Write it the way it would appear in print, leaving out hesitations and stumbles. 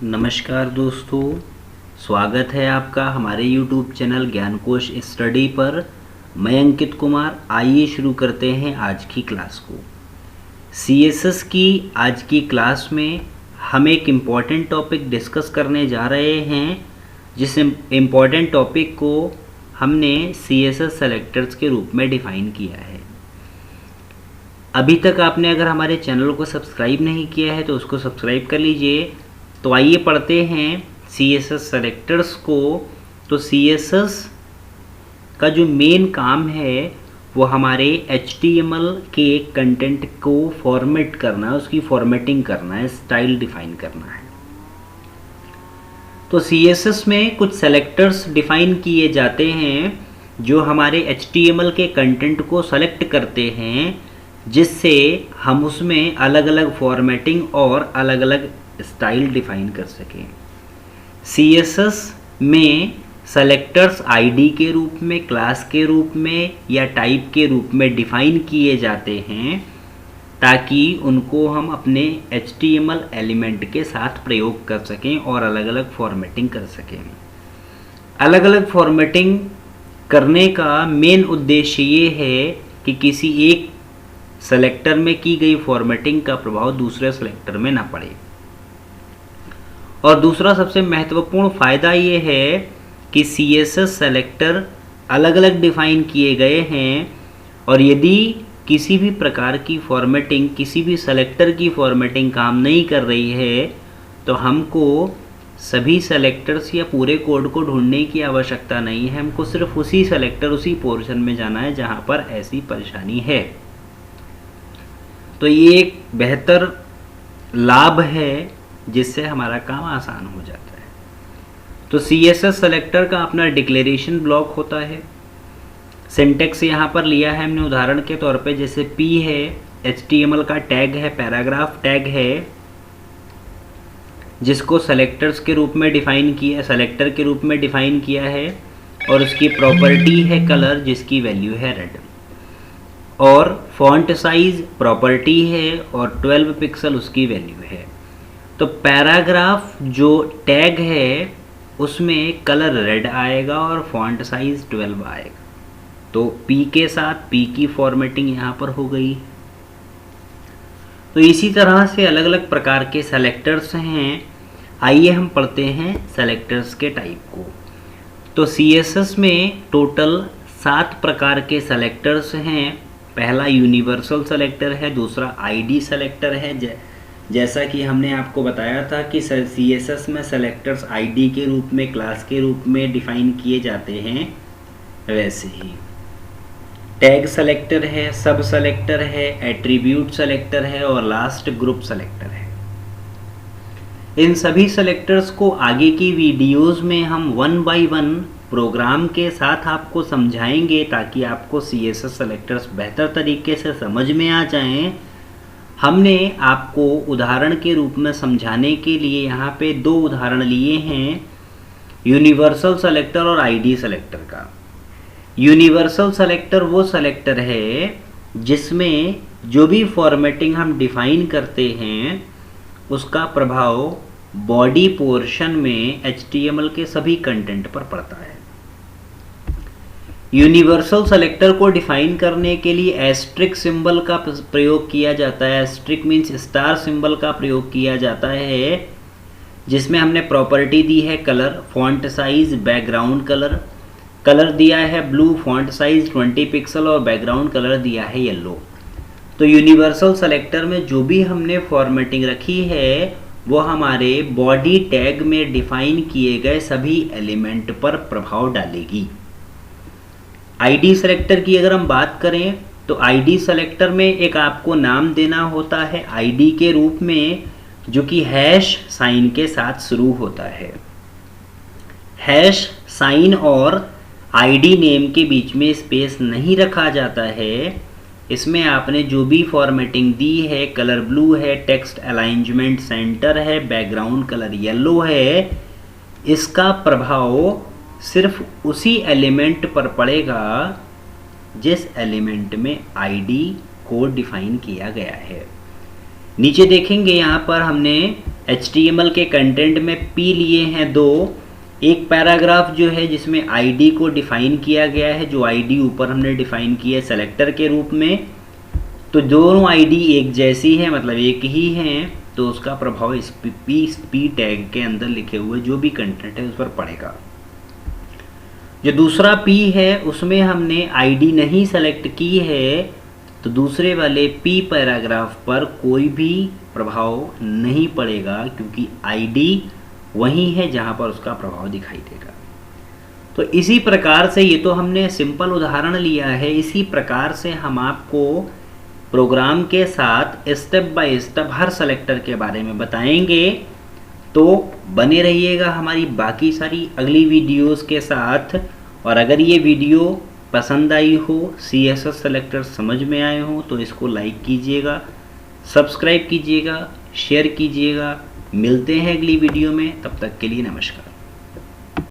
नमस्कार दोस्तों, स्वागत है आपका हमारे YouTube चैनल ज्ञानकोश स्टडी पर। मैं अंकित कुमार। आइए शुरू करते हैं आज की क्लास को। CSS की आज की क्लास में हम एक इम्पॉर्टेंट टॉपिक डिस्कस करने जा रहे हैं, जिस इम्पॉर्टेंट टॉपिक को हमने CSS सेलेक्टर्स के रूप में डिफ़ाइन किया है। अभी तक आपने अगर हमारे चैनल को सब्सक्राइब नहीं किया है तो उसको सब्सक्राइब कर लीजिए। तो आइए पढ़ते हैं CSS सेलेक्टर्स को। तो CSS का जो मेन काम है वो हमारे HTML के कंटेंट को फॉर्मेट करना है, उसकी फॉर्मेटिंग करना है, स्टाइल डिफाइन करना है। तो CSS में कुछ सेलेक्टर्स डिफाइन किए जाते हैं जो हमारे HTML के कंटेंट को सेलेक्ट करते हैं, जिससे हम उसमें अलग अलग फॉर्मेटिंग और अलग अलग स्टाइल डिफाइन कर सकें। CSS में सेलेक्टर्स आईडी के रूप में, क्लास के रूप में या टाइप के रूप में डिफाइन किए जाते हैं, ताकि उनको हम अपने HTML एलिमेंट के साथ प्रयोग कर सकें और अलग अलग फॉर्मेटिंग कर सकें। अलग अलग फॉर्मेटिंग करने का मेन उद्देश्य ये है कि किसी एक सेलेक्टर में की गई फॉर्मेटिंग का प्रभाव दूसरे सेलेक्टर में ना पड़े। और दूसरा सबसे महत्वपूर्ण फ़ायदा ये है कि CSS सेलेक्टर अलग अलग डिफ़ाइन किए गए हैं, और यदि किसी भी प्रकार की फॉर्मेटिंग, किसी भी सेलेक्टर की फॉर्मेटिंग काम नहीं कर रही है, तो हमको सभी सेलेक्टर्स या पूरे कोड को ढूंढने की आवश्यकता नहीं है। हमको सिर्फ उसी सेलेक्टर, उसी पोर्शन में जाना है जहाँ पर ऐसी परेशानी है। तो ये एक बेहतर लाभ है जिससे हमारा काम आसान हो जाता है। तो CSS सेलेक्टर का अपना डिक्लेरेशन ब्लॉक होता है। सिंटेक्स यहाँ पर लिया है हमने उदाहरण के तौर पे, जैसे P है, HTML का टैग है, पैराग्राफ टैग है, जिसको सेलेक्टर्स के रूप में डिफाइन किया, सेलेक्टर के रूप में डिफाइन किया है, और उसकी प्रॉपर्टी है कलर, जिसकी वैल्यू है रेड, और फॉन्ट साइज प्रॉपर्टी है और 12 पिक्सल उसकी वैल्यू है। तो पैराग्राफ जो टैग है उसमें कलर रेड आएगा और फॉन्ट साइज 12 आएगा। तो P के साथ P की फॉर्मेटिंग यहाँ पर हो गई। तो इसी तरह से अलग अलग प्रकार के सेलेक्टर्स हैं। आइए हम पढ़ते हैं सेलेक्टर्स के टाइप को। तो CSS में टोटल 7 प्रकार के सेलेक्टर्स हैं। पहला यूनिवर्सल सेलेक्टर है, दूसरा ID सेलेक्टर है। जैसा कि हमने आपको बताया था कि CSS में सेलेक्टर्स ID के रूप में, क्लास के रूप में डिफाइन किए जाते हैं, वैसे ही टैग सेलेक्टर है, सब सेलेक्टर है, एट्रीब्यूट सेलेक्टर है और लास्ट ग्रुप सेलेक्टर है। इन सभी सेलेक्टर्स को आगे की वीडियोस में हम 1 बाय 1 प्रोग्राम के साथ आपको समझाएंगे, ताकि आपको CSS सेलेक्टर्स बेहतर तरीके से समझ में आ जाएं। हमने आपको उदाहरण के रूप में समझाने के लिए यहाँ पे 2 उदाहरण लिए हैं, यूनिवर्सल सेलेक्टर और ID सेलेक्टर का। यूनिवर्सल सेलेक्टर वो सेलेक्टर है जिसमें जो भी फॉर्मेटिंग हम डिफाइन करते हैं उसका प्रभाव बॉडी पोर्शन में HTML के सभी कंटेंट पर पड़ता है। यूनिवर्सल सेलेक्टर को डिफाइन करने के लिए एस्ट्रिक सिंबल का प्रयोग किया जाता है। एस्ट्रिक मीन्स स्टार सिंबल का प्रयोग किया जाता है, जिसमें हमने प्रॉपर्टी दी है colour, font size, background colour. Colour दिया है ब्लू, फॉन्ट साइज 20 पिक्सल और बैकग्राउंड कलर दिया है येलो। तो यूनिवर्सल सेलेक्टर में जो भी हमने फॉर्मेटिंग रखी है वो हमारे बॉडी टैग में डिफाइन किए गए सभी एलिमेंट पर प्रभाव डालेगी। ID सेलेक्टर की अगर हम बात करें तो ID सेलेक्टर में एक आपको नाम देना होता है ID के रूप में, जो कि हैश साइन के साथ शुरू होता है। हैश साइन और ID नेम के बीच में स्पेस नहीं रखा जाता है। इसमें आपने जो भी फॉर्मेटिंग दी है, कलर ब्लू है, टेक्स्ट अलाइनमेंट सेंटर है, बैकग्राउंड कलर येलो है, इसका प्रभाव सिर्फ उसी एलिमेंट पर पड़ेगा जिस एलिमेंट में ID को डिफाइन किया गया है। नीचे देखेंगे यहाँ पर हमने HTML के कंटेंट में P लिए हैं 2, एक पैराग्राफ जो है जिसमें ID को डिफाइन किया गया है, जो ID ऊपर हमने डिफाइन किया है सेलेक्टर के रूप में, तो दोनों ID एक जैसी है, मतलब एक ही हैं, तो उसका प्रभाव इस P टैग के अंदर लिखे हुए जो भी कंटेंट है उस पर पड़ेगा। जो दूसरा P है उसमें हमने ID नहीं सेलेक्ट की है, तो दूसरे वाले P पैराग्राफ पर कोई भी प्रभाव नहीं पड़ेगा, क्योंकि ID वही है जहां पर उसका प्रभाव दिखाई देगा। तो इसी प्रकार से, ये तो हमने सिंपल उदाहरण लिया है, इसी प्रकार से हम आपको प्रोग्राम के साथ step by step her selector के बारे में बताएंगे। तो बने रहिएगा हमारी बाकी सारी अगली वीडियोस के साथ। और अगर ये वीडियो पसंद आई हो, CSS सेलेक्टर समझ में आए हो, तो इसको लाइक कीजिएगा, सब्सक्राइब कीजिएगा, शेयर कीजिएगा। मिलते हैं अगली वीडियो में, तब तक के लिए नमस्कार।